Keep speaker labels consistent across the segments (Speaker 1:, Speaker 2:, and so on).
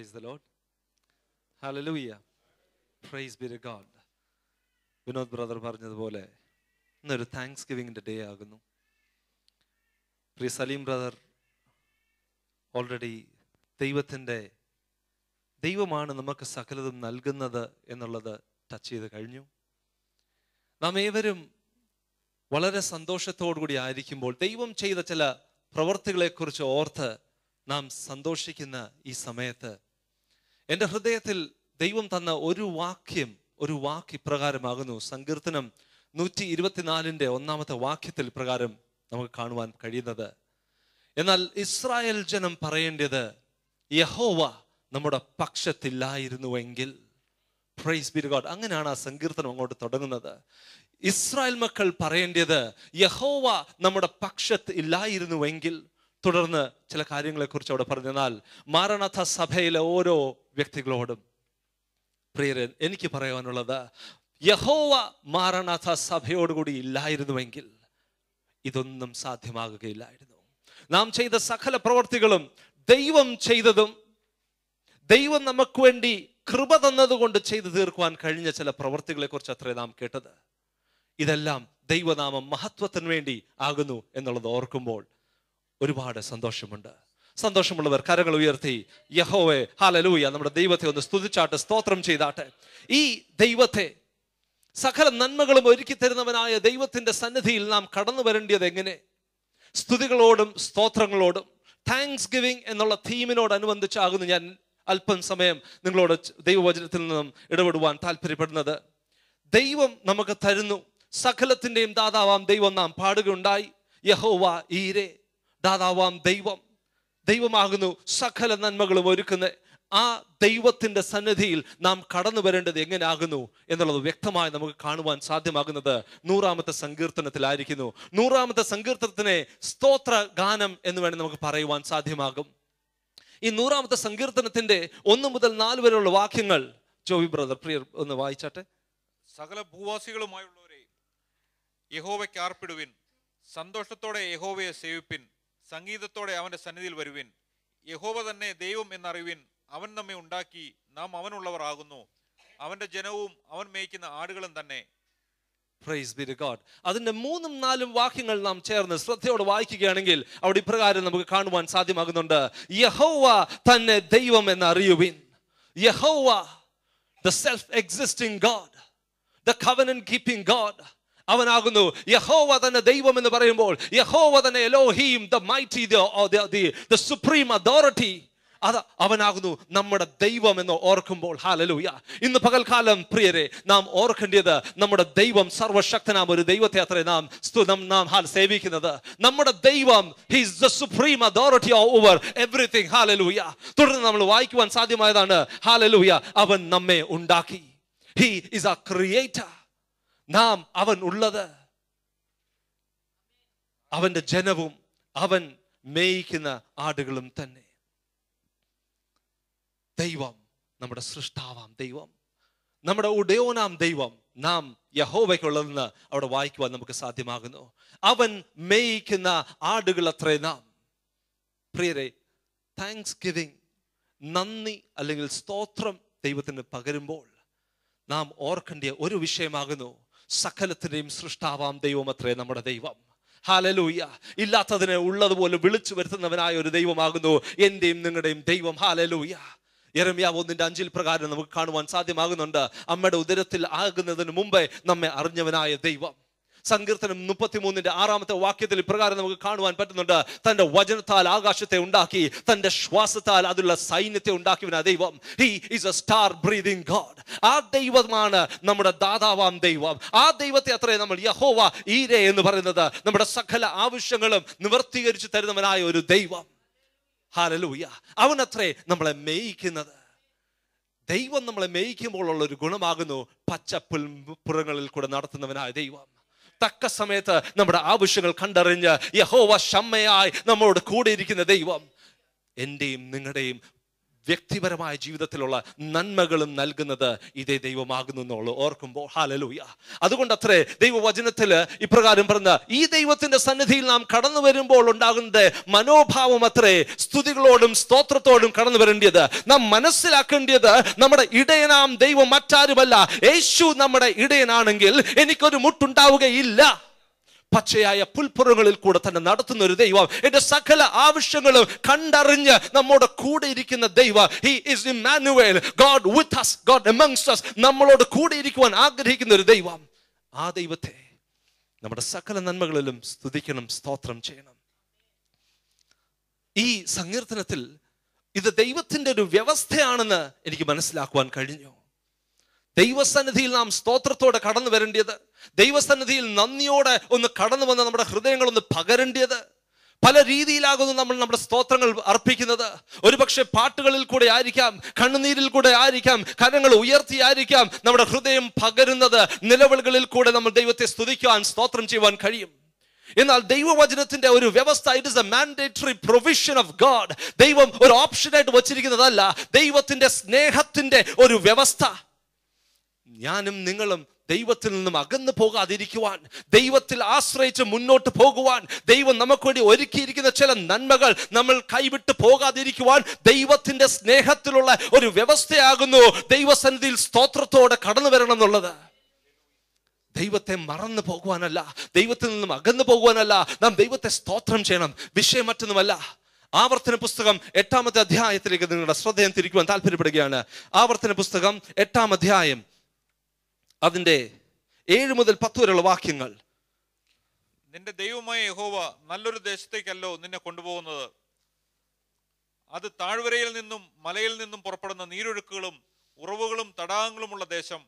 Speaker 1: Praise the Lord. Hallelujah. Praise be to God. Vinod brother പറഞ്ഞതുപോലെ ഇന്നൊരു thanks ഗിവിങ്ങിൻ്റെ day ആകുന്നു. പ്രിയ Saleem brother already ദൈവമാണ് നമുക്ക് സകലതും നൽകുന്നത് എന്നുള്ളത് ടച്ച് ചെയ്ത് കഴിഞ്ഞു. നാം ഏവരും വളരെ സന്തോഷത്തോടു കൂടി ആയിരിക്കുമ്പോൾ ദൈവം ചെയ്ത ചില പ്രവർത്തികളെക്കുറിച്ച് ഓർത്ത് നാം സന്തോഷിക്കുന്ന ഈ സമയത്ത് എൻ്റെ ഹൃദയത്തിൽ ദൈവം തന്ന ഒരു വാക്ക് ഇപ്രകാരമാകുന്നു. സങ്കീർത്തനം 124 ഒന്നാമത്തെ വാക്യത്തിൽ പ്രകാരം നമുക്ക് കാണുവാൻ കഴിയുന്നത്, എന്നാൽ ഇസ്രായേൽ ജനം പറയേണ്ടത് യഹോവ നമ്മുടെ പക്ഷത്തില്ലായിരുന്നുവെങ്കിൽ. Praise be to God. അങ്ങനെയാണ് ആ സങ്കീർത്തനം അങ്ങോട്ട് തുടങ്ങുന്നത്. ഇസ്രായേൽ മക്കൾ പറയേണ്ടത് യഹോവ നമ്മുടെ പക്ഷത്ത് ഇല്ലായിരുന്നുവെങ്കിൽ. തുടർന്ന് ചില കാര്യങ്ങളെക്കുറിച്ച് അവിടെ പറഞ്ഞാൽ മാരണാഥ സഭയിലെ ഓരോ വ്യക്തികളോടും പ്രിയരൻ എനിക്ക് പറയാനുള്ളത്, യഹോവ മാരണാഥ സഭയോടുകൂടി ഇല്ലായിരുന്നുവെങ്കിൽ ഇതൊന്നും സാധ്യമാകുകയില്ലായിരുന്നു. നാം ചെയ്ത സകല പ്രവർത്തികളും ദൈവം ചെയ്തതും ദൈവം നമുക്ക് വേണ്ടി കൃപ തന്നതുകൊണ്ട് ചെയ്തു തീർക്കുവാൻ കഴിഞ്ഞ ചില പ്രവർത്തികളെ കുറിച്ച് അത്രേ നാം കേട്ടത്. ഇതെല്ലാം ദൈവനാമം മഹത്വത്തിന് വേണ്ടി ആകുന്നു എന്നുള്ളത് ഓർക്കുമ്പോൾ ഒരുപാട് സന്തോഷമുണ്ട്. സന്തോഷമുള്ളവർ കരങ്ങൾ ഉയർത്തി യഹോവേ ഹല്ലേലൂയ, നമ്മുടെ ദൈവത്തെ ഒന്ന് സ്തുതിച്ചാട്ടെ, സ്തോത്രം ചെയ്താട്ടെ. ഈ ദൈവത്തെ സകല നന്മകളും ഒരുക്കി തരുന്നവനായ ദൈവത്തിന്റെ സന്നിധിയിൽ നാം കടന്നു വരേണ്ടത് എങ്ങനെ? സ്തുതികളോടും സ്തോത്രങ്ങളോടും. താങ്ക്സ് ഗിവിംഗ് എന്നുള്ള തീമിനോടനുബന്ധിച്ചാകുന്നു ഞാൻ അല്പം സമയം നിങ്ങളോട് ദൈവവചനത്തിൽ നിന്നും ഇടപെടുവാൻ താല്പര്യപ്പെടുന്നത്. ദൈവം നമുക്ക് തരുന്നു, സകലത്തിന്റെയും ദാതാവാം ദൈവം നാം പാടുകയുണ്ടായി. യഹോവ ഈരെ, ദാതാവാം ദൈവമാകുന്നു സകല നന്മകളും ഒരുക്കുന്ന ആ ദൈവത്തിന്റെ സന്നിധിയിൽ നാം കടന്നു വരേണ്ടത് എങ്ങനെയാകുന്നു എന്നുള്ളത് വ്യക്തമായി നമുക്ക് കാണുവാൻ സാധ്യമാകുന്നത് 100-ാമത്തെ സങ്കീർത്തനത്തിലായിരിക്കുന്നു. 100-ാമത്തെ സങ്കീർത്തനത്തിനെ സ്തോത്ര ഗാനം എന്ന് വേണമെങ്കിൽ നമുക്ക് പറയുവാൻ സാധ്യമാകും. ഈ 100-ാമത്തെ സങ്കീർത്തനത്തിന്റെ 1 മുതൽ 4 വരെയുള്ള വാക്യങ്ങൾ ജോവി ബ്രദർ പ്രിയർ ഒന്ന് വായിച്ചാട്ടെ.
Speaker 2: സകല ഭൂവാസികളുമായുള്ളവരെ യഹോവയ്ക്ക് ആർപ്പിടുവിൻ, സന്തോഷത്തോടെ യഹോവയെ സേവിപ്പിൻ, സംഗീതത്തോടെ അവന്റെ സന്നിധിയിൽ വരുവിൻ. യഹോവ തന്നെ ദൈവം എന്നറിവിൻ, അവൻ നമ്മെ ഉണ്ടാക്കി, നാം അവനുള്ളവർ ആകുന്നു, അവന്റെ ജനവും അവൻ മേയ്ക്കുന്ന ആടുകളും തന്നെ.
Speaker 1: Praise be to God. അതിന്റെ 3-4 വാക്യങ്ങൾ നാം ചേർന്ന് ശ്രദ്ധയോടെ വായിക്കുകയാണെങ്കിൽ അവിടെ ഇപ്രകാരം നമുക്ക് കാണുവാൻ സാധ്യമാകുന്നുണ്ട്. യഹോവ തന്നെ ദൈവം എന്ന് അറിയുവിൻ. യഹോവ, the self-existing God, the covenant-keeping God, അവനാകുന്നു. യഹോവ തന്നെ ദൈവം എന്ന് പറയുമ്പോൾ യഹോവ തന്നെ Elohim, the mighty, the supreme authority, അത് അവനാകുന്നു നമ്മുടെ ദൈവം എന്ന് ഓർക്കുമ്പോൾ ഹല്ലേലൂയ. ഇന്ന് പകൽക്കാലം പ്രിയരെ നാം ഓർക്കേണ്ടത് നമ്മുടെ ദൈവം സർവശക്തനാം ഒരു ദൈവത്തെ അത്രേ നാം സേവിക്കുന്നത്. നമ്മുടെ ദൈവം, he is the supreme authority over everything. Hallelujah. തുടർന്ന് നമ്മൾ വായിക്കുവാൻ സാധ്യമായതാണ് ഹല്ലേലൂയ, അവൻ നമ്മെ ഉണ്ടാക്കി. he is our creator. നാം അവൻ ഉള്ളത്, അവന്റെ ജനവും അവൻ മേയിക്കുന്ന ആടുകളും തന്നെ. ദൈവം നമ്മുടെ സൃഷ്ടാവാം ദൈവം, നമ്മുടെ ഉടയോനാം ദൈവം നാം യഹോവയ്ക്കുള്ളതെന്ന് അവിടെ വായിക്കുവാൻ നമുക്ക് സാധ്യമാകുന്നു. അവൻ മേയിക്കുന്ന ആടുകൾ അത്രേ നാം. പ്രിയരെ, താങ്ക്സ് ഗിവിംഗ്, നന്ദി അല്ലെങ്കിൽ സ്തോത്രം ദൈവത്തിന് പകരുമ്പോൾ നാം ഓർക്കേണ്ട ഒരു വിഷയമാകുന്നു, സകലത്തിന്റെയും സൃഷ്ടാവാം ദൈവം അത്രേ നമ്മുടെ ദൈവം. ഹല്ലേലൂയ. ഇല്ലാത്തതിനെ ഉള്ളതുപോലെ വിളിച്ചു വരുത്തുന്നവനായ ഒരു ദൈവമാകുന്നു എന്റെയും നിങ്ങളുടെയും ദൈവം. ഹല്ലേലൂയ. യെരമ്യാവ് 1:5 പ്രകാരം നമുക്ക് കാണുവാൻ സാധ്യമാകുന്നുണ്ട്, അമ്മയുടെ ഉദരത്തിൽ ആകുന്നതിന് മുമ്പേ നമ്മെ അറിഞ്ഞവനായ ദൈവം. സങ്കീർത്തനം 33-ാമത്തെ വാക്യത്തിൽ ഇപ്രകാരം നമുക്ക് കാണുവാൻ പറ്റുന്നുണ്ട്, തന്റെ വചനത്താൽ ആകാശത്തെ ഉണ്ടാക്കി, തന്റെ ശ്വാസത്താൽ അതിലുള്ള സൈന്യത്തെ ഉണ്ടാക്കിയവനായ ദൈവം. He is a star breathing God. ആ ദൈവമാണ് നമ്മുടെ ദാതാവാം ദൈവം. ആ ദൈവത്തെ അത്രേ നമ്മൾ യഹോവ ഈരെ എന്ന് പറയുന്നത്. നമ്മുടെ സകല ആവശ്യങ്ങളും നിവർത്തീകരിച്ചു തരുന്നവനായ ഒരു ദൈവം. ഹല്ലേലൂയ. അവനത്രേ നമ്മളെ മേയിക്കുന്നത്. ദൈവം നമ്മളെ മേയിക്കുമ്പോൾ ഉള്ള ഒരു ഗുണമാകുന്നു പച്ചപ്പുൽപ്പുറങ്ങളിൽ കൂടെ നടത്തുന്നവനായ ദൈവം. തക്ക സമയത്ത് നമ്മുടെ ആവശ്യങ്ങൾ കണ്ടറിഞ്ഞ് യഹോവ ശമ്മയായി നമ്മോട് കൂടെ ഇരിക്കുന്ന ദൈവം. എന്റെയും നിങ്ങളുടെയും വ്യക്തിപരമായ ജീവിതത്തിലുള്ള നന്മകളും നൽകുന്നത് ഇതേ ദൈവമാകുന്നു എന്നുള്ളത് ഓർക്കുമ്പോൾ ഹല്ലേലൂയ. അതുകൊണ്ടത്രേ ദൈവവചനത്തിൽ ഇപ്രകാരം പറഞ്ഞ ഈ ദൈവത്തിന്റെ സന്നിധിയിൽ നാം കടന്നു വരുമ്പോൾ ഉണ്ടാകുന്നത് മനോഭാവം അത്രേ സ്തുതികളോടും സ്തോത്രത്തോടും കടന്നു വരേണ്ടത്. നാം മനസ്സിലാക്കേണ്ടത് നമ്മുടെ ഇടയനാം ദൈവം മറ്റാരുമല്ല, യേശു നമ്മുടെ ഇടയനാണെങ്കിൽ എനിക്കൊരു മുട്ടുണ്ടാവുകയില്ല. പച്ചയായ പുൽപ്പുറങ്ങളിൽ കൂടെ തന്നെ നടത്തുന്ന ഒരു ദൈവം, എന്റെ സകല ആവശ്യങ്ങളും കണ്ടറിഞ്ഞ് നമ്മോട് കൂടെ ഇരിക്കുന്ന ദൈവം. He is Emmanuel, God with us, God amongst us. നമ്മളോട് കൂടെ ഇരിക്കുവാൻ ആഗ്രഹിക്കുന്ന ഒരു ദൈവം. ആ ദൈവത്തെ നമ്മുടെ സകല നന്മകളിലും സ്തുതിക്കണം, സ്തോത്രം ചെയ്യണം. ഈ സങ്കീർത്തനത്തിൽ ഇത് ദൈവത്തിന്റെ ഒരു വ്യവസ്ഥയാണെന്ന് എനിക്ക് മനസ്സിലാക്കുവാൻ കഴിഞ്ഞു. ദൈവസന്നിധിയിൽ നാം സ്തോത്രത്തോടെ കടന്നു വരേണ്ടത്, ദൈവസന്നിധിയിൽ നന്ദിയോടെ ഒന്ന് കടന്നു വന്ന് നമ്മുടെ ഹൃദയങ്ങളൊന്ന് പകരേണ്ടത്. പല രീതിയിലാകുന്നു നമ്മൾ നമ്മുടെ സ്തോത്രങ്ങൾ അർപ്പിക്കുന്നത്. ഒരുപക്ഷെ പാട്ടുകളിൽ കൂടെ ആയിരിക്കാം, കണ്ണുനീരിൽ കൂടെ ആയിരിക്കാം, കരങ്ങൾ ഉയർത്തിയായിരിക്കാം നമ്മുടെ ഹൃദയം പകരുന്നത്. നിലവിളികളിൽ കൂടെ നമ്മൾ ദൈവത്തെ സ്തുതിക്കുവാൻ, സ്തോത്രം ചെയ്യുവാൻ കഴിയും. എന്നാൽ ദൈവവചനത്തിന്റെ ഒരു വ്യവസ്ഥ, it is A mandatory provision of God. ദൈവം ഒരു ഓപ്ഷനായിട്ട് വച്ചിരിക്കുന്നതല്ല, ദൈവത്തിന്റെ സ്നേഹത്തിന്റെ ഒരു വ്യവസ്ഥ. ഞാനും നിങ്ങളും ദൈവത്തിൽ നിന്നും അകന്നു പോകാതിരിക്കുവാൻ, ദൈവത്തിൽ ആശ്രയിച്ച് മുന്നോട്ട് പോകുവാൻ, ദൈവം നമുക്ക് വേണ്ടി ഒരുക്കിയിരിക്കുന്ന ചില നന്മകൾ നമ്മൾ കൈവിട്ട് പോകാതിരിക്കുവാൻ ദൈവത്തിന്റെ സ്നേഹത്തിലുള്ള ഒരു വ്യവസ്ഥയാകുന്നു ദൈവസന്നിധിയിൽ സ്തോത്രത്തോടെ കടന്നു വരണം എന്നുള്ളത്. ദൈവത്തെ മറന്നു പോകുവാനല്ല, ദൈവത്തിൽ നിന്നും അകന്നു പോകുവാനല്ല, നാം ദൈവത്തെ സ്തോത്രം ചെയ്യണം. വിഷയം മറ്റൊന്നുമല്ല. ആവർത്തന പുസ്തകം 8-ാമത്തെ അധ്യായത്തിലേക്ക് നിങ്ങളുടെ ശ്രദ്ധയും തിരിക്കുവാൻ താല്പര്യപ്പെടുകയാണ്. ആവർത്തന പുസ്തകം 8-ാം അധ്യായം, അതിന്റെ 7 മുതൽ 10 വരെയുള്ള വാക്യങ്ങൾ.
Speaker 2: നിന്റെ ദൈവമായ യഹോവ നല്ലൊരു ദേശത്തേക്കല്ലോ നിന്നെ കൊണ്ടുപോകുന്നത്. അത് താഴ്വരയിൽ നിന്നും മലയിൽ നിന്നും പുറപ്പെടുന്ന നീരൊഴുക്കുകളും ഉറവുകളും തടാകങ്ങളുമുള്ള ദേശം,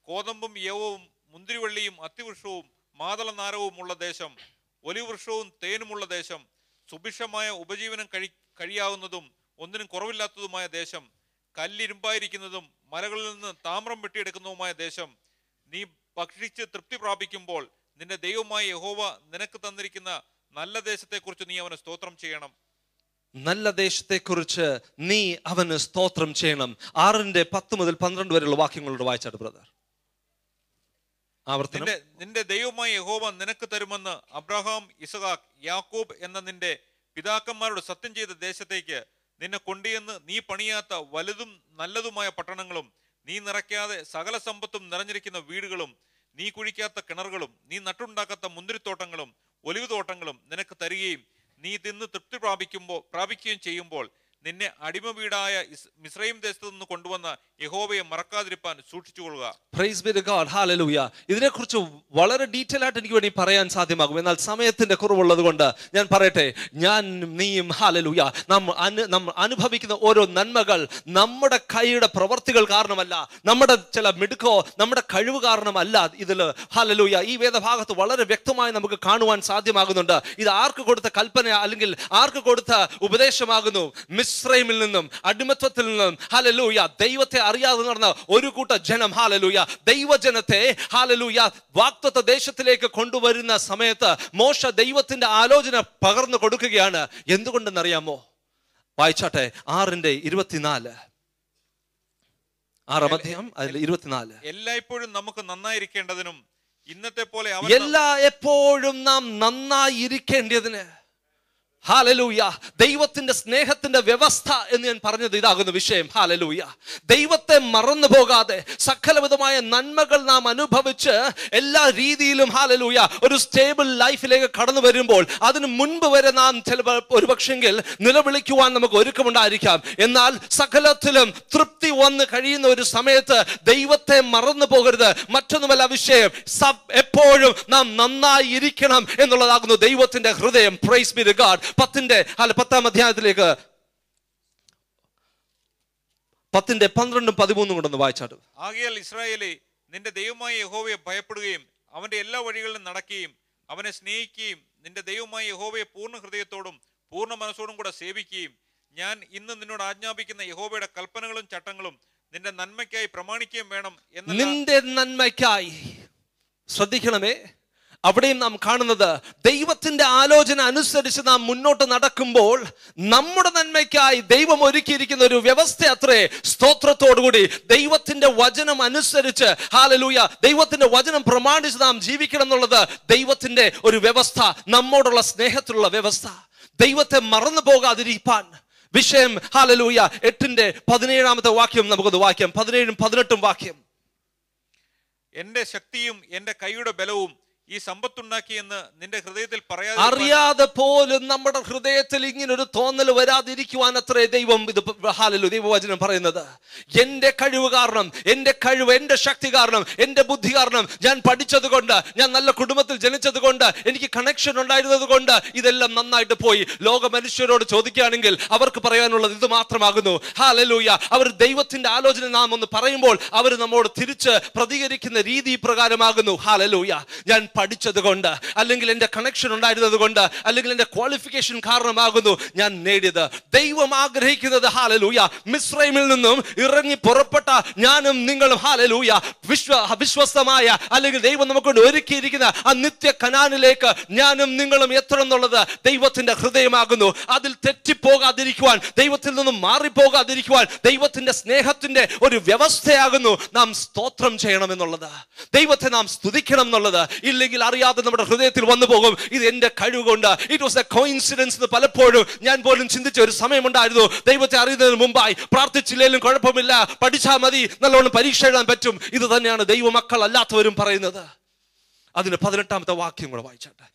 Speaker 2: കോതമ്പും യവവും മുന്തിരിവള്ളിയും അത്തിവൃക്ഷവും മാതളനാരവും ഉള്ള ദേശം, ഒലിവൃക്ഷവും തേനുമുള്ള ദേശം, സുഭിക്ഷമായ ഉപജീവനം കഴിയാവുന്നതും ഒന്നിനും കുറവില്ലാത്തതുമായ ദേശം, കല്ലിരുമ്പായിരിക്കുന്നതും മലകളിൽ നിന്ന് താമ്രം വെട്ടിയെടുക്കുന്നതുമായ ദേശം, നീ ഭക്ഷിച്ച് തൃപ്തി പ്രാപിക്കുമ്പോൾ നിന്റെ ദൈവമായ യഹോവ നിനക്ക് തന്നിരിക്കുന്ന നല്ല ദേശത്തെക്കുറിച്ച് നീ അവന് സ്തോത്രം ചെയ്യണം.
Speaker 1: നല്ല ദേശത്തെക്കുറിച്ച് നീ അവന് സ്തോത്രം ചെയ്യണം. 6-10 മുതൽ 12 വരെയുള്ള വാക്യങ്ങളോട് വായിച്ചാട്ട് ബ്രദർ.
Speaker 2: നിന്റെ ദൈവമായ യഹോവ നിനക്ക് തരുമെന്ന് അബ്രഹാം, ഇസഹാക്ക്, യാക്കോബ് എന്ന നിന്റെ പിതാക്കന്മാരോട് സത്യം ചെയ്ത ദേശത്തേക്ക് നിന്നെ കൊണ്ടുചെന്ന് നീ പണിയാത്ത വലുതും നല്ലതുമായ പട്ടണങ്ങളും, നീ നിറയ്ക്കാതെ സകല സമ്പത്തും നിറഞ്ഞിരിക്കുന്ന വീടുകളും, നീ കുഴിക്കാത്ത കിണറുകളും, നീ നട്ടുണ്ടാക്കാത്ത മുന്തിരിത്തോട്ടങ്ങളും ഒലിവ് തോട്ടങ്ങളും നിനക്ക് തരികയും നീ തിന്ന് തൃപ്തി പ്രാപിക്കുകയും ചെയ്യുമ്പോൾ നിന്നെ അടിമ വീടായ മിസ്രയീം ദേശത്ത് നിന്ന് കൊണ്ടുവന്ന യഹോവയെ മറക്കാതിരിപ്പാൻ സൂക്ഷിച്ചുകൊള്ളുക.
Speaker 1: Praise be to God. Hallelujah. ഇതിനെക്കുറിച്ച് വളരെ ഡീറ്റെയിൽ ആയിട്ട് എനിക്ക് വേണ്ടി പറയാൻ സാധ്യമാകും. എന്നാൽ സമയത്തിന്റെ കുറവുള്ളത് കൊണ്ട് ഞാൻ പറയട്ടെ. ഞാൻ നീയും ഹല്ലേലൂയ നാം അനുഭവിക്കുന്ന ഓരോ നന്മകൾ നമ്മുടെ കൈയുടെ പ്രവർത്തികൾ കാരണമല്ല, നമ്മുടെ ചില മിടുക്കോ നമ്മുടെ കഴിവ് കാരണമല്ല. ഇതിൽ ഹല്ലേലൂയ ഈ വേദഭാഗത്ത് വളരെ വ്യക്തമായി നമുക്ക് കാണുവാൻ സാധ്യമാകുന്നുണ്ട്. ഇത് ആർക്ക് കൊടുത്ത കൽപ്പന അല്ലെങ്കിൽ ആർക്ക് കൊടുത്ത ഉപദേശമാകുന്നു? മിസ്രൈമിൽ നിന്നും, അടിമത്വത്തിൽ നിന്നും ഹല്ലേലൂയ ദൈവത്തെ അറിയാതെ നടന്ന ഒരു കൂട്ട ജനം ഹല്ലേലൂയ ദൈവജനത്തെ ഹല്ലേലൂയ വാഗ്ദത്ത ദേശത്തിലേക്ക് കൊണ്ടുവരുന്ന സമയത്ത് മോശ ദൈവത്തിന്റെ ആലോചന പകർന്നു കൊടുക്കുകയാണ്. എന്തുകൊണ്ടെന്നറിയാമോ? വായിച്ചാട്ടെ. 6:24. 6-ാം അധ്യായം 24.
Speaker 2: എല്ലായ്പ്പോഴും നമുക്ക് നന്നായിരിക്കേണ്ടതിനും ഇന്നത്തെ പോലെ
Speaker 1: എപ്പോഴും നാം നന്നായിരിക്കേണ്ടതിന് ഹല്ലേലൂയ ദൈവത്തിന്റെ സ്നേഹത്തിന്റെ വ്യവസ്ഥ എന്ന് ഞാൻ പറഞ്ഞത് ഇതാകുന്ന വിഷയം. ഹല്ലേലൂയ ദൈവത്തെ മറന്നു പോകാതെ സകലവിധമായ നന്മകൾ നാം അനുഭവിച്ച് എല്ലാ രീതിയിലും ഹല്ലേലൂയ ഒരു സ്റ്റേബിൾ ലൈഫിലേക്ക് കടന്നു വരുമ്പോൾ അതിന് മുൻപ് വരെ നാം ചിലപ്പോൾ ഒരുപക്ഷെങ്കിൽ നിലവിളിക്കുവാൻ നമുക്ക് ഒരുക്കമുണ്ടായിരിക്കാം. എന്നാൽ സകലത്തിലും തൃപ്തി വന്ന് കഴിയുന്ന ഒരു സമയത്ത് ദൈവത്തെ മറന്നു പോകരുത്. മറ്റൊന്നുമല്ല വിഷയം, എപ്പോഴും നാം നന്നായി ഇരിക്കണം എന്നുള്ളതാകുന്നു ദൈവത്തിന്റെ ഹൃദയം. Praise be to God. 10-ാം അധ്യായത്തിലേക്ക് 10:12-13 കൊണ്ടൊന്ന് വായിച്ചാട്ട്.
Speaker 2: ആകയാൽ ഇസ്രായേലേ, നിന്റെ ദൈവമായ യഹോവയെ ഭയപ്പെടുകയും അവന്റെ എല്ലാ വഴികളിലും നടക്കുകയും അവനെ സ്നേഹിക്കുകയും നിന്റെ ദൈവമായ യഹോവയെ പൂർണ്ണ ഹൃദയത്തോടും പൂർണ്ണ മനസ്സോടും കൂടെ സേവിക്കുകയും ഞാൻ ഇന്ന് നിന്നോട് ആജ്ഞാപിക്കുന്ന യഹോവയുടെ കൽപ്പനകളും ചട്ടങ്ങളും നിന്റെ നന്മയ്ക്കായി പ്രമാണിക്കുകയും വേണം. നിന്റെ
Speaker 1: നന്മയ്ക്കായി ശ്രദ്ധിക്കണമേ. അവിടെയും നാം കാണുന്നത് ദൈവത്തിന്റെ ആലോചന അനുസരിച്ച് നാം മുന്നോട്ട് നടക്കുമ്പോൾ നമ്മുടെ നന്മയ്ക്കായി ദൈവം ഒരുക്കിയിരിക്കുന്ന ഒരു വ്യവസ്ഥ അത്രേ സ്തോത്രത്തോടുകൂടി ദൈവത്തിന്റെ വചനം അനുസരിച്ച് ഹല്ലേലൂയ ദൈവത്തിന്റെ വചനം പ്രമാണിച്ച് നാം ജീവിക്കണം എന്നുള്ളത് ദൈവത്തിന്റെ ഒരു വ്യവസ്ഥ, നമ്മോടുള്ള സ്നേഹത്തിലുള്ള വ്യവസ്ഥ. ദൈവത്തെ മറന്നു പോകാതിരിക്കാൻ വിഷയം ഹല്ലേലൂയ 8:17 വാക്യം നമുക്കൊന്ന് വാക്യം, 17-18 വാക്യം.
Speaker 2: എന്റെ ശക്തിയും എന്റെ കൈയുടെ ബലവും ഈ സമ്പത്തുണ്ടാക്കിയെന്ന് നിന്റെ ഹൃദയത്തിൽ പറയാതെ
Speaker 1: അറിയാതെ പോലും നമ്മുടെ ഹൃദയത്തിൽ ഇങ്ങനെ ഒരു തോന്നൽ വരാതിരിക്കുവാൻ അത്രേ ദൈവം ഇത് ഹല്ലേലൂയ ദൈവവചനം പറയുന്നത്. എന്റെ കഴിവ് കാരണം, എന്റെ കഴിവ്, എന്റെ ശക്തി കാരണം, എന്റെ ബുദ്ധി കാരണം, ഞാൻ പഠിച്ചത് കൊണ്ട്, ഞാൻ നല്ല കുടുംബത്തിൽ ജനിച്ചത് കൊണ്ട്, എനിക്ക് കണക്ഷൻ ഉണ്ടായിരുന്നത് കൊണ്ട് ഇതെല്ലാം നന്നായിട്ട് പോയി. ലോക മനുഷ്യരോട് ചോദിക്കുകയാണെങ്കിൽ അവർക്ക് പറയാനുള്ളത് ഇത് മാത്രമാകുന്നു. ഹല്ലേലൂയ. അവർ ദൈവത്തിന്റെ ആലോചന നാം ഒന്ന് പറയുമ്പോൾ അവർ നമ്മോട് തിരിച്ച് പ്രതികരിക്കുന്ന രീതി പ്രകാരമാകുന്നു. ഹല്ലേലൂയ. ഞാൻ പഠിച്ചത് കൊണ്ട്, അല്ലെങ്കിൽ എന്റെ കണക്ഷൻ ഉണ്ടായിരുന്നത് കൊണ്ട്, അല്ലെങ്കിൽ എന്റെ ക്വാളിഫിക്കേഷൻ കാരണമാകുന്നു ഞാൻ നേടിയത്. ദൈവം ആഗ്രഹിക്കുന്നത് ഹല്ലേലൂയ മിസ്രൈമിൽ നിന്നും ഇറങ്ങി പുറപ്പെട്ട ഞാനും നിങ്ങളും ഹല്ലേലൂയ വിശ്വസ്തമായ അല്ലെങ്കിൽ ദൈവം നമുക്ക് ഒരുക്കിയിരിക്കുന്ന ആ നിത്യ കനാനിലേക്ക് ഞാനും നിങ്ങളും എത്തണം എന്നുള്ളത് ദൈവത്തിന്റെ ഹൃദയമാകുന്നു. അതിൽ തെറ്റിപ്പോകാതിരിക്കുവാൻ, ദൈവത്തിൽ നിന്നും മാറിപ്പോകാതിരിക്കുവാൻ ദൈവത്തിന്റെ സ്നേഹത്തിന്റെ ഒരു വ്യവസ്ഥയാകുന്നു നാം സ്തോത്രം ചെയ്യണം എന്നുള്ളത്, ദൈവത്തെ നാം സ്തുതിക്കണം എന്നുള്ളത്. ഇല്ലെങ്കിൽ അറിയാതെ നമ്മുടെ ഹൃദയത്തിൽ വന്നു പോകും ഇത് എന്റെ കഴിവ് കൊണ്ട്, ഇറ്റ് വാസ് എ കോയിൻസിഡൻസ് എന്ന് പലപ്പോഴും ഞാൻ പോലും ചിന്തിച്ച ഒരു സമയമുണ്ടായിരുന്നു. ദൈവത്തെ അറിയുന്നതിന് മുമ്പായി പ്രാർത്ഥിച്ചില്ലെങ്കിലും കുഴപ്പമില്ല, പഠിച്ചാൽ മതി, നല്ലോണം പരീക്ഷ എഴുതാൻ പറ്റും. ഇത് തന്നെയാണ് ദൈവമക്കൾ അല്ലാത്തവരും പറയുന്നത്. അതിന് 18 വാക്യം കൂടെ വായിച്ചാട്ടെ.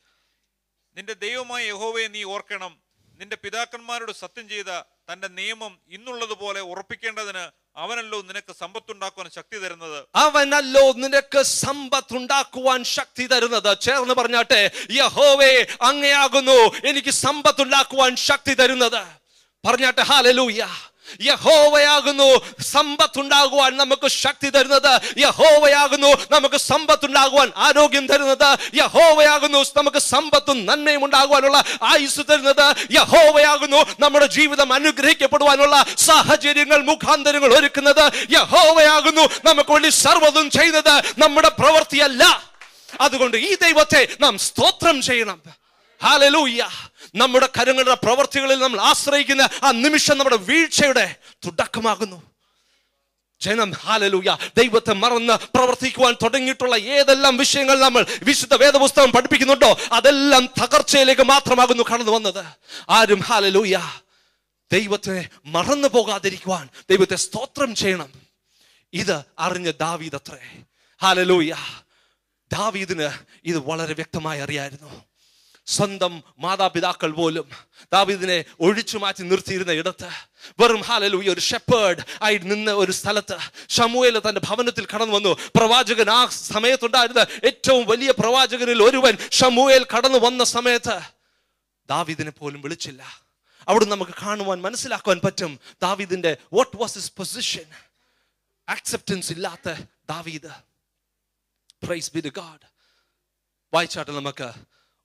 Speaker 2: നിന്റെ ദൈവമായ യഹോവയെ നീ ഓർക്കണം, നിന്റെ പിതാക്കന്മാരോട് സത്യം ചെയ്ത തന്റെ നിയമം ഇന്നുള്ളതുപോലെ ഉറപ്പിക്കേണ്ടതിന് അവനല്ലോ നിനക്ക് സമ്പത്തുണ്ടാക്കുവാൻ ശക്തി തരുന്നത്.
Speaker 1: അവനല്ലോ നിനക്ക് സമ്പത്തുണ്ടാക്കുവാൻ ശക്തി തരുന്നത്. ചേർന്ന് പറഞ്ഞാട്ടെ, യഹോവേ അങ്ങയാകുന്നു എനിക്ക് സമ്പത്തുണ്ടാക്കുവാൻ ശക്തി തരുന്നത്. പറഞ്ഞാട്ടെ ഹല്ലേലൂയ. യഹോവയാകുന്നു സമ്പത്തുണ്ടാകുവാൻ നമുക്ക് ശക്തി തരുന്നത്. യഹോവയാകുന്നു നമുക്ക് സമ്പത്തുണ്ടാകുവാൻ ആരോഗ്യം തരുന്നത്. യഹോവയാകുന്നു നമുക്ക് സമ്പത്തും നന്മയും ഉണ്ടാകുവാനുള്ള ആയുസ് തരുന്നത്. യഹോവയാകുന്നു നമ്മുടെ ജീവിതം അനുഗ്രഹിക്കപ്പെടുവാനുള്ള സാഹചര്യങ്ങൾ മുഖാന്തരങ്ങൾ ഒരുക്കുന്നത്. യഹോവയാകുന്നു നമുക്ക് വേണ്ടി സർവ്വതും ചെയ്യുന്നത്, നമ്മുടെ പ്രവൃത്തിയല്ല. അതുകൊണ്ട് ഈ ദൈവത്തെ നാം സ്തോത്രം ചെയ്യണം. ഹല്ലേലൂയ. നമ്മുടെ കരങ്ങളുടെ പ്രവർത്തികളിൽ നമ്മൾ ആശ്രയിക്കുന്ന ആ നിമിഷം നമ്മുടെ വീഴ്ചയുടെ തുടക്കമാകുന്നു. ജനം ഹല്ലേലൂയ ദൈവത്തെ മറന്ന് പ്രവർത്തിക്കുവാൻ തുടങ്ങിയിട്ടുള്ള ഏതെല്ലാം വിഷയങ്ങൾ നമ്മൾ വിശുദ്ധ വേദപുസ്തകം പഠിപ്പിക്കുന്നുണ്ടോ അതെല്ലാം തകർച്ചയിലേക്ക് മാത്രമാകുന്നു കടന്നു വന്നത്. ആരും ഹല്ലേലൂയ ദൈവത്തെ മറന്നു പോകാതിരിക്കുവാൻ ദൈവത്തെ സ്തോത്രം ചെയ്യണം. ഇത് അറിഞ്ഞ ദാവീദ് അത്രേ. ഹല്ലേലൂയ. ദാവീദിന് ഇത് വളരെ വ്യക്തമായി അറിയായിരുന്നു. സ്വന്തം മാതാപിതാക്കൾ പോലും ദാവീദിനെ ഒഴിച്ചു മാറ്റി നിർത്തിയിരുന്ന ഇടത്ത് വെറും ഹല്ലേലൂയ ഒരു ഷെപ്പേർഡ് ആയി നിന്ന ഒരു സ്ഥലത്ത് ശമൂവേൽ തന്റെ ഭവനത്തിൽ കടന്നു വന്നു. പ്രവാചകൻ ആ സമയത്തുണ്ടായിരുന്ന ഏറ്റവും വലിയ പ്രവാചകനിൽ ഒരുവൻ ശമൂവേൽ കടന്നു വന്ന സമയത്ത് ദാവീദിനെ പോലും വിളിച്ചില്ല. അവിടെ നമുക്ക് കാണുവാൻ മനസ്സിലാക്കുവാൻ പറ്റും ദാവീദിന്റെ what was his position. Acceptance ഇല്ലാത്ത ദാവീദ്. Praise be to God. വായിച്ചാട്ടെ നമുക്ക്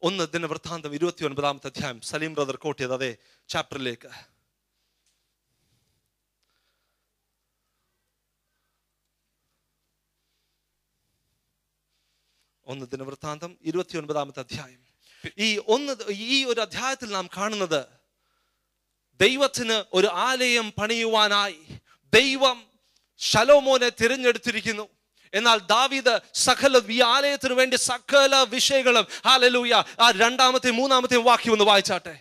Speaker 1: 1 ദിനവൃത്താന്തം 29 അധ്യായം. സലീം ബ്രദർ കോട്ട് ചെയ്ത് അതേ ചാപ്റ്ററിലേക്ക്. 1 ദിനവൃത്താന്തം 29 അധ്യായം. ഈ ഒരു അധ്യായത്തിൽ നാം കാണുന്നത് ദൈവത്തിന് ഒരു ആലയം പണിയുവാനായി ദൈവം ശലോമോനെ തിരഞ്ഞെടുത്തിരിക്കുന്നു. എന്നാൽ ദാവീദ് ഈ ആലയത്തിന് വേണ്ടി സകല വിഷയങ്ങളും ഹല്ലേലൂയ ആ 2-ാമത്തെയും 3-ാമത്തെയും വാക്യം ഒന്ന് വായിച്ചാട്ടെ.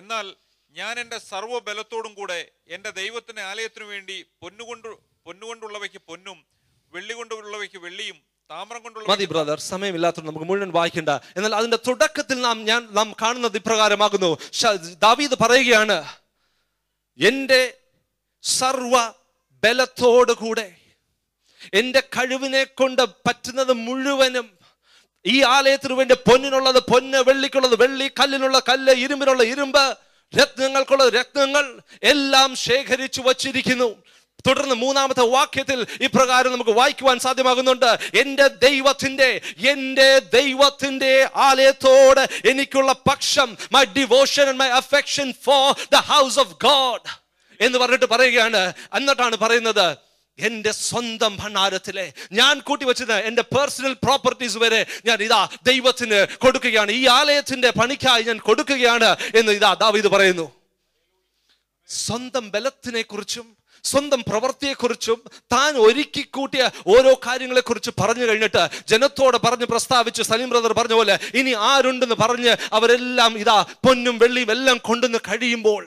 Speaker 2: എന്നാൽ ഞാൻ എന്റെ സർവ്വബലത്തോടും കൂടെ എന്റെ ദൈവത്തിന്റെ ആലയത്തിനു വേണ്ടി പൊന്നുകൊണ്ടുള്ളവയ്ക്ക് പൊന്നും വെള്ളി കൊണ്ടുള്ളവയ്ക്ക് വെള്ളിയും താമ്രം കൊണ്ടുള്ള
Speaker 1: മതി ബ്രദർ, സമയമില്ലാത്തതുകൊണ്ട് നമുക്ക് മുഴുവൻ വായിക്കണ്ട. എന്നാൽ അതിന്റെ തുടക്കത്തിൽ നാം കാണുന്നത് ഇപ്രകാരമാകുന്നു. ദാവീദ് പറയുകയാണ്, എന്റെ സർവ ബലത്തോടു കൂടെ എന്റെ കഴിവിനെ കൊണ്ട് പറ്റുന്നത് മുഴുവനും ഈ ആലയത്തിന് വേണ്ടി പൊന്നിനുള്ളത് പൊന്ന്, വെള്ളിക്കുള്ളത് വെള്ളി, കല്ലിനുള്ള കല്ല്, ഇരുമ്പിനുള്ള ഇരുമ്പ്, രത്നങ്ങൾക്കുള്ള രത്നങ്ങൾ എല്ലാം ശേഖരിച്ചു വച്ചിരിക്കുന്നു. തുടർന്ന് 3-ാമത്തെ വാക്യത്തിൽ ഇപ്രകാരം നമുക്ക് വായിക്കുവാൻ സാധ്യമാകുന്നുണ്ട്, എന്റെ ദൈവത്തിന്റെ ആലയത്തോട് എനിക്കുള്ള പക്ഷം, my devotion and my affection for the house of God എന്ന് പറഞ്ഞിട്ട് പറയുകയാണ്. എന്നിട്ടാണ് പറയുന്നത്, എന്റെ സ്വന്തം ഭണ്ഡാരത്തിലെ ഞാൻ കൂട്ടിവെച്ചത് എന്റെ പേഴ്സണൽ പ്രോപ്പർട്ടീസ് വരെ ഞാൻ ഇതാ ദൈവത്തിന് കൊടുക്കുകയാണ്, ഈ ആലയത്തിന്റെ പണിക്കായി ഞാൻ കൊടുക്കുകയാണ് എന്ന് ഇതാ ദാവീദ് പറയുന്നു. സ്വന്തം ബലത്തിനെ കുറിച്ചും സ്വന്തം പ്രവൃത്തിയെക്കുറിച്ചും താൻ ഒരുക്കി കൂട്ടിയ ഓരോ കാര്യങ്ങളെക്കുറിച്ച് പറഞ്ഞു കഴിഞ്ഞിട്ട് ജനത്തോട് പറഞ്ഞ് പ്രസ്താവിച്ച് സലീം ബ്രദർ പറഞ്ഞ പോലെ ഇനി ആരുണ്ടെന്ന് പറഞ്ഞ് അവരെല്ലാം ഇതാ പൊന്നും വെള്ളിയും എല്ലാം കൊണ്ടുവന്ന് കഴിയുമ്പോൾ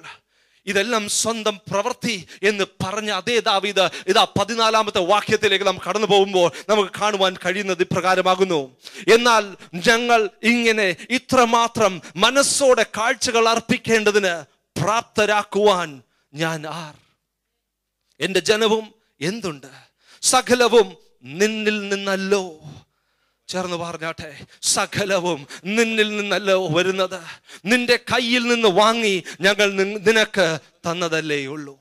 Speaker 1: ഇതെല്ലാം സ്വന്തം പ്രവൃത്തി എന്ന് പറഞ്ഞ അതേ ദാവീദ് ഇതാ 14-ാമത്തെ വാക്യത്തിലേക്ക് നാം കടന്നു പോകുമ്പോൾ നമുക്ക് കാണുവാൻ കഴിയുന്നത് ഇപ്രകാരമാകുന്നു. എന്നാൽ ഞങ്ങൾ ഇങ്ങനെ ഇത്രമാത്രം മനസ്സോടെ കാഴ്ചകൾ അർപ്പിക്കേണ്ടതിന് പ്രാപ്തരാക്കുവാൻ ഞാൻ ആർ? എന്റെ ജനവും എന്തുണ്ട്? സകലവും നിന്നിൽ നിന്നല്ലോ. ചേർന്ന് പറഞ്ഞാട്ടെ, സകലവും നിന്നിൽ നിന്നല്ലോ വരുന്നത്. നിന്റെ കയ്യിൽ നിന്ന് വാങ്ങി ഞങ്ങൾ നിനക്ക് തന്നതല്ലേ ഉള്ളൂ.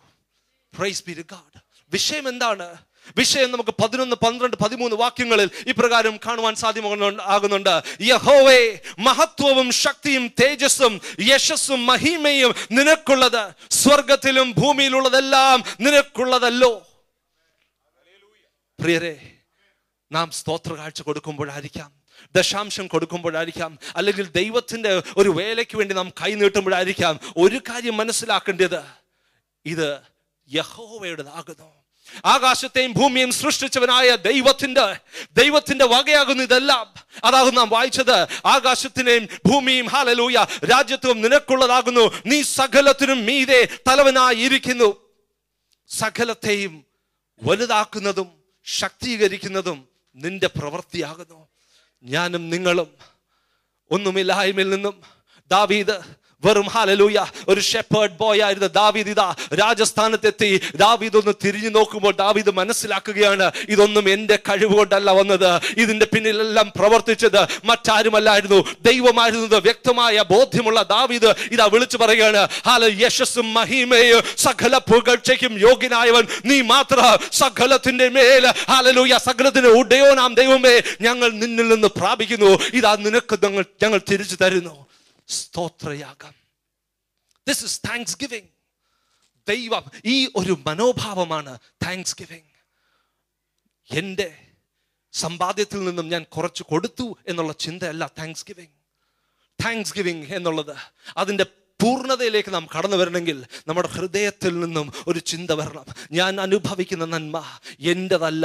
Speaker 1: Praise be to God. വിഷയം എന്താണ്? വിഷയം നമുക്ക് 11, 12, 13 വാക്യങ്ങളിൽ ഇപ്രകാരം കാണുവാൻ സാധ്യമാകുന്നുണ്ട്. യഹോവേ, മഹത്വവും ശക്തിയും തേജസ്സും യശസ്സും മഹിമയും നിനക്കുള്ളത്, സ്വർഗത്തിലും ഭൂമിയിലുള്ളതെല്ലാം നിനക്കുള്ളതല്ലോ. പ്രിയരെ, നാം സ്തോത്ര കാഴ്ച കൊടുക്കുമ്പോഴായിരിക്കാം, ദശാംശം കൊടുക്കുമ്പോഴായിരിക്കാം, അല്ലെങ്കിൽ ദൈവത്തിന്റെ ഒരു വേലയ്ക്ക് വേണ്ടി നാം കൈ നീട്ടുമ്പോഴായിരിക്കാം ഒരു കാര്യം മനസ്സിലാക്കേണ്ടത്, ഇത് യഹോവയുടേതാകുന്നു. ആകാശത്തെയും ഭൂമിയെയും സൃഷ്ടിച്ചവനായ ദൈവത്തിന്റെ വകയാകുന്നു ഇതെല്ലാം. അതാകുന്നു നാം വായിച്ചത്. ആകാശത്തിനെയും ഭൂമിയും ഹല്ലേലൂയ രാജ്യത്വം നിനക്കുള്ളതാകുന്നു. നീ സകലത്തിനും മീതെ തലവനായിരിക്കുന്നു. സകലത്തെയും വലുതാക്കുന്നതും ശക്തീകരിക്കുന്നതും നിന്റെ പ്രവൃത്തിയാകുന്നു. ഞാനും നിങ്ങളും ഒന്നുമില്ലായ്മയിൽ നിന്നും ദാവീദ് വെറും ഹല്ലേലൂയ ഒരു ഷെപ്പേർഡ് ബോയ് ആയിരുന്ന ദാവീദ് ഇതാ രാജസ്ഥാനത്തെത്തി. ദാവീദ് ഒന്ന് തിരിഞ്ഞു നോക്കുമ്പോൾ ദാവീദ് മനസ്സിലാക്കുകയാണ്, ഇതൊന്നും എന്റെ കഴിവ് കൊണ്ടല്ല വന്നത്, ഇതിന്റെ പിന്നിലെല്ലാം പ്രവർത്തിച്ചത് മറ്റാരുമല്ലായിരുന്നു, ദൈവമായിരുന്നത്. വ്യക്തമായ ബോധ്യമുള്ള ദാവീദ് ഇതാ വിളിച്ചു പറയുകയാണ്, യശസ്സും മഹിമയും സകല പുകഴ്ചയ്ക്കും യോഗ്യനായവൻ നീ മാത്രം, സകലത്തിന്റെ മേൽ ഹല്ലേലൂയ സകലത്തിന്റെ ഉടയോനാം ദൈവമേ ഞങ്ങൾ നിന്നിൽ നിന്ന് പ്രാപിക്കുന്നു, ഇതാ നിനക്ക് ഞങ്ങൾ തിരിച്ചു തരുന്നു. സ്തോത്രയാഗം. This is thanksgiving. ദൈവം ഈ ഒരു മനോഭാവമാണ് താങ്ക്സ് ഗിവിംഗ്. എൻ്റെ സമ്പാദ്യത്തിൽ നിന്നും ഞാൻ കുറച്ച് കൊടുത്തു എന്നുള്ള ചിന്തയല്ല താങ്ക്സ് ഗിവിംഗ്. താങ്ക്സ് ഗിവിംഗ് എന്നുള്ളത് അതിൻ്റെ പൂർണ്ണതയിലേക്ക് നാം കടന്നു വരണമെങ്കിൽ നമ്മുടെ ഹൃദയത്തിൽ നിന്നും ഒരു ചിന്ത വരണം. ഞാൻ അനുഭവിക്കുന്ന നന്മ എൻ്റെതല്ല,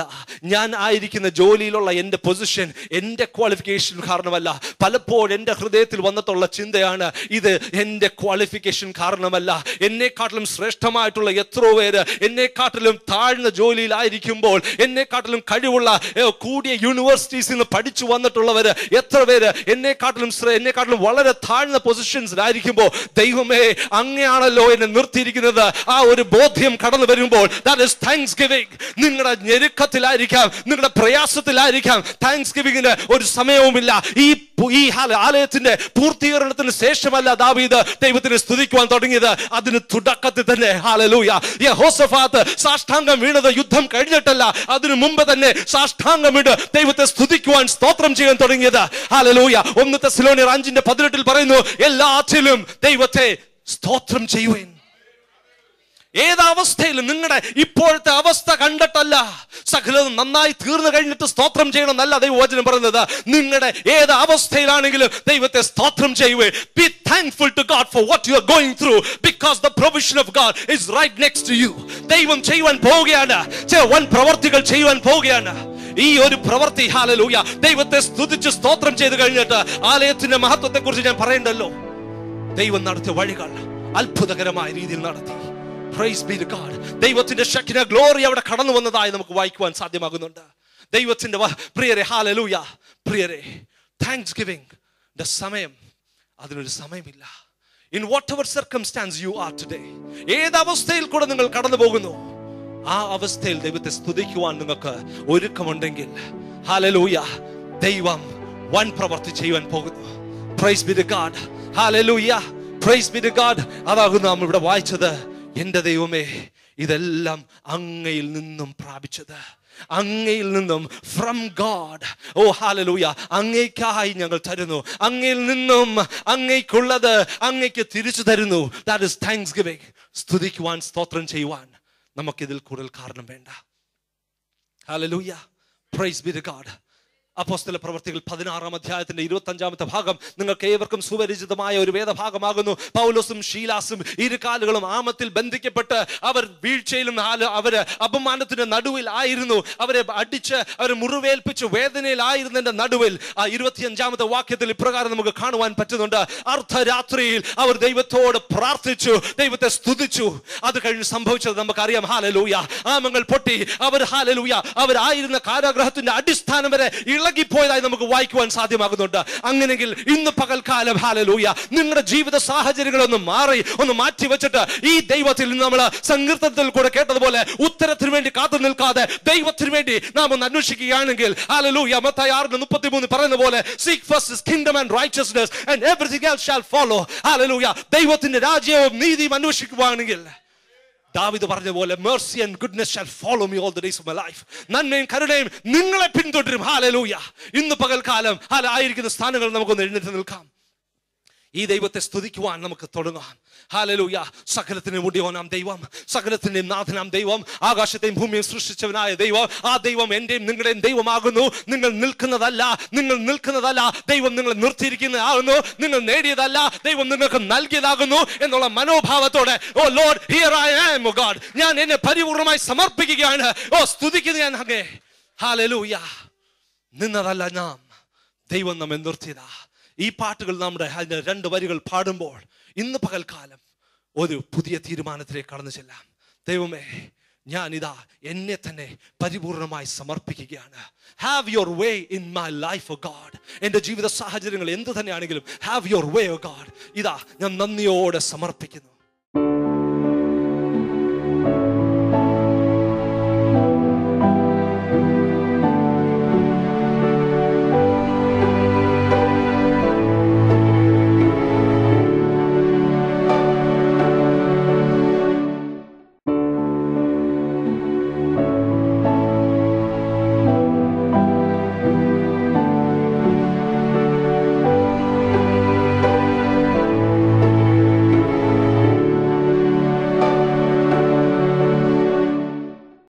Speaker 1: ഞാൻ ആയിരിക്കുന്ന ജോലിയിലുള്ള എൻ്റെ പൊസിഷൻ എൻ്റെ ക്വാളിഫിക്കേഷൻ കാരണമല്ല. പലപ്പോഴും എൻ്റെ ഹൃദയത്തിൽ വന്നിട്ടുള്ള ചിന്തയാണ്, ഇത് എൻ്റെ ക്വാളിഫിക്കേഷൻ കാരണമല്ല. എന്നെക്കാട്ടിലും ശ്രേഷ്ഠമായിട്ടുള്ള എത്രയോ പേര് എന്നെക്കാട്ടിലും താഴ്ന്ന ജോലിയിലായിരിക്കുമ്പോൾ, എന്നെക്കാട്ടിലും കഴിവുള്ള കൂടിയ യൂണിവേഴ്സിറ്റീസിൽ നിന്ന് പഠിച്ചു വന്നിട്ടുള്ളവര് എത്ര പേര് എന്നെക്കാട്ടിലും വളരെ താഴ്ന്ന പൊസിഷൻസിലായിരിക്കുമ്പോൾ, ദൈവമേ അങ്ങനെയാണല്ലോ എന്നെ നിർത്തിയിരിക്കുന്നത്. ആ ഒരു ബോധ്യം കടന്നു വരുമ്പോൾ that is thanksgiving. നിങ്ങളുടെ ഞെരുക്കത്തിലായിരിക്കാം, നിങ്ങളുടെ പ്രയാസത്തിലായിരിക്കാം, താങ്ക്സ് ഗിവിംഗിന് ഒരു സമയവുമില്ല. ഈ ആലയത്തിന്റെ പൂർത്തീകരണത്തിന് ശേഷമല്ല ദാവീദ് ദൈവത്തിനെ സ്തുതിക്കുവാൻ തുടങ്ങിയത്, അതിന് തുടക്കത്തിൽ തന്നെ ഹല്ലേലൂയ. യെഹോശഫാത്ത് സാഷ്ടാംഗം വീണത് യുദ്ധം കഴിഞ്ഞിട്ടല്ല, അതിനു മുമ്പ് തന്നെ സാഷ്ടാംഗം വീണ് ദൈവത്തെ സ്തുതിക്കുവാൻ സ്തോത്രം ചെയ്യാൻ തുടങ്ങിയത്. ഹല്ലേലൂയ. 1 തെസ്സലോനിയർ 5:18 പറയുന്നു, എല്ലാറ്റിലും ദൈവത്തെ സ്തോത്രം ചെയ്യുവേൻ. ഏതവസ്ഥയിലും നിങ്ങളുടെ ഇപ്പോഴത്തെ അവസ്ഥ കണ്ടിട്ടല്ല, സകലതും നന്നായി തീർന്നു കഴിഞ്ഞിട്ട് സ്തോത്രം ചെയ്യണം എന്നല്ല ദൈവവചനം പറയുന്നത്. നിങ്ങളുടെ ഏത് അവസ്ഥയിലാണെങ്കിലും ദൈവത്തെ സ്തോത്രം ചെയ്യുവേ. Be thankful to God for what you are going through, because the provision of God is right next to you. ദൈവം ചെയ്യുവാൻ പോവുകയാണ്, വൻ പ്രവർത്തികൾ ചെയ്യുവാൻ പോവുകയാണ്. ഈ ഒരു പ്രവൃത്തി ഹല്ലേലൂയ ദൈവത്തെ സ്തുതിച്ച് സ്തോത്രം ചെയ്ത് കഴിഞ്ഞിട്ട് ആലയത്തിന്റെ മഹത്വത്തെ കുറിച്ച് ഞാൻ പറയണ്ടല്ലോ. ദൈവം നടത്തിയ വഴികൾ അത്ഭുതകരമായ രീതിയിൽ നടത്തി. Praise be to God. ദൈവത്തിന്റെ ശക്തിന ഗ്ലോറി അവിടെ കടന്നു വന്നതായി നമുക്ക് വായിക്കുവാൻ സാധ്യമാകുന്നുണ്ട്. ദൈവത്തിന്റെ പ്രിയരെ ഹല്ലേലൂയ. പ്രിയരെ, താങ്ക്സ് ഗിവിംഗ് സമയം, അതിനൊരു സമയമില്ല. In whatever circumstance you are today, ഏത് അവസ്ഥയിൽ കൂടെ നിങ്ങൾ കടന്നു പോകുന്നു, ആ അവസ്ഥയിൽ ദൈവത്തെ സ്തുതിക്കുവാൻ നിങ്ങൾക്ക് ഒരുക്കമുണ്ടെങ്കിൽ ഹല്ലേലൂയ ദൈവം വൻ പ്രവൃത്തി ചെയ്യുവാൻ പോകുന്നു. Praise be to God. Hallelujah. Praise be to God. അതാകുന്നു നാം ഇവിടെ വായിച്ചത്. എൻ്റെ ദൈവമേ, ഇതെല്ലാം അങ്ങയിൽ നിന്നും പ്രാപിച്ചത്, അങ്ങയിൽ നിന്നും ഫ്രം ഗോഡ്. Oh hallelujah. അങ്ങേക്കായി ഞങ്ങൾ തരുന്നു, അങ്ങയിൽ നിന്നും അങ്ങേക്കുള്ളത് അങ്ങേക്ക് തിരിച്ചു തരുന്നു. That is thanksgiving. സ്തുതിക്കുവാൻ സ്തോത്രം ചെയ്യുവാൻ നമുക്കിതിൽ കൂടുതൽ കാരണം വേണ്ട. Hallelujah. Praise be to God. അപ്പോസ്തല പ്രവർത്തികൾ 16-ാം അധ്യായത്തിന്റെ 25-ാമത്തെ ഭാഗം നിങ്ങൾക്ക് ഏവർക്കും സുപരിചിതമായ ഒരു വേദഭാഗമാകുന്നു. പൗലോസും ശീലാസും ഇരുകാലുകളും ആമത്തിൽ ബന്ധിക്കപ്പെട്ട് അവർ വീഴ്ചയിലും അവര് അപമാനത്തിന്റെ നടുവിൽ ആയിരുന്നു. അവരെ അടിച്ച് അവരെ മുറിവേൽപ്പിച്ച് വേദനയിലായിരുന്നതിന്റെ നടുവിൽ ആ 25-ാമത്തെ വാക്യത്തിൽ ഇപ്രകാരം നമുക്ക് കാണുവാൻ പറ്റുന്നുണ്ട്. അർദ്ധരാത്രിയിൽ അവർ ദൈവത്തോട് പ്രാർത്ഥിച്ചു, ദൈവത്തെ സ്തുതിച്ചു. അത് കഴിഞ്ഞ് സംഭവിച്ചത് നമുക്കറിയാം. ഹല്ലേലൂയ. ആമങ്ങൾ പൊട്ടി. അവർ ഹല്ലേലൂയ അവരായിരുന്ന കാരാഗൃഹത്തിന്റെ അടിസ്ഥാനം വരെ ഇളകിപ്പോയതായി നമുക്ക് വായിക്കുവാൻ സാധ്യമാകുന്നുണ്ട്. അങ്ങനെയെങ്കിൽ ഇന്ന് പകൽക്കാലം ഹല്ലേലൂയ നിങ്ങളുടെ ജീവിത സാഹചര്യങ്ങളൊന്ന് മാറ്റി വെച്ചിട്ട് ഈ ദൈവത്തിൽ നമ്മൾ സങ്കീർത്തനത്തിൽ കൂടെ കേട്ടതുപോലെ ഉത്തരത്തിന് വേണ്ടി കാത്തു നിൽക്കാതെ ദൈവത്തിന് വേണ്ടി നാം ഒന്ന് അന്വേഷിക്കുകയാണെങ്കിൽ ഹല്ലേലൂയ മത്തായി 6:33 പറയുന്ന പോലെ seek first his kingdom and righteousness and everything else shall follow. Hallelujah ദൈവത്തിന്റെ രാജ്യവും നീതിയും അന്വേഷിക്കുകയാണെങ്കിൽ ദാവീദ് പറഞ്ഞ പോലെ mercy and goodness shall follow me all the days of my life. നന്മയും കരുണയും നിങ്ങളെ പിന്തുടരും. ഹല്ലേലൂയ. ഇന്ന് പകൽക്കാലം ആയിരിക്കുന്ന സ്ഥാനങ്ങൾ നമുക്കൊന്ന് എഴുന്നേറ്റ് നിൽക്കാം. ഈ ദൈവത്തെ സ്തുതിക്കുവാൻ നമുക്ക് തുടങ്ങാം. ഹല്ലേലൂയ. സകലത്തിനും ഉടയോനാം ദൈവം, സകലത്തിന്റെയും നാഥനാം ദൈവം, ആകാശത്തെയും ഭൂമിയും സൃഷ്ടിച്ചവനായ ദൈവം, ആ ദൈവം എന്റെയും നിങ്ങളുടെയും ദൈവമാകുന്നു. നിങ്ങൾ നിൽക്കുന്നതല്ല, ദൈവം നിങ്ങളെ നിർത്തിയിരിക്കുന്നതാകുന്നു. നിങ്ങൾ നേടിയതല്ല, ദൈവം നിങ്ങൾക്ക് നൽകിയതാകുന്നു എന്നുള്ള മനോഭാവത്തോടെ oh Lord here I am oh God, ഞാൻ എന്നെ പരിപൂർണമായി സമർപ്പിക്കുകയാണ്. ഓ സ്തുതിക്കുന്നു ഞാൻ അങ്ങേ. ഹല്ലേലൂയ. നിന്നതല്ല നാം, ദൈവം നമ്മെ നിർത്തിയതാ. ഈ പാട്ടുകൾ നമ്മുടെ അതിന്റെ 2 വരികൾ പാടുമ്പോൾ ഇന്ന് പകൽക്കാലം ഒരു പുതിയ തീരുമാനത്തിലേക്ക് കടന്നു ചെല്ലാം. ദൈവമേ ഞാനിതാ എന്നെ തന്നെ പരിപൂർണമായി സമർപ്പിക്കുകയാണ്. Have your way in my life O God. എൻ്റെ ജീവിത സാഹചര്യങ്ങൾ എന്ത് തന്നെയാണെങ്കിലും have your way O God. ഇതാ ഞാൻ നന്ദിയോടെ സമർപ്പിക്കുന്നു.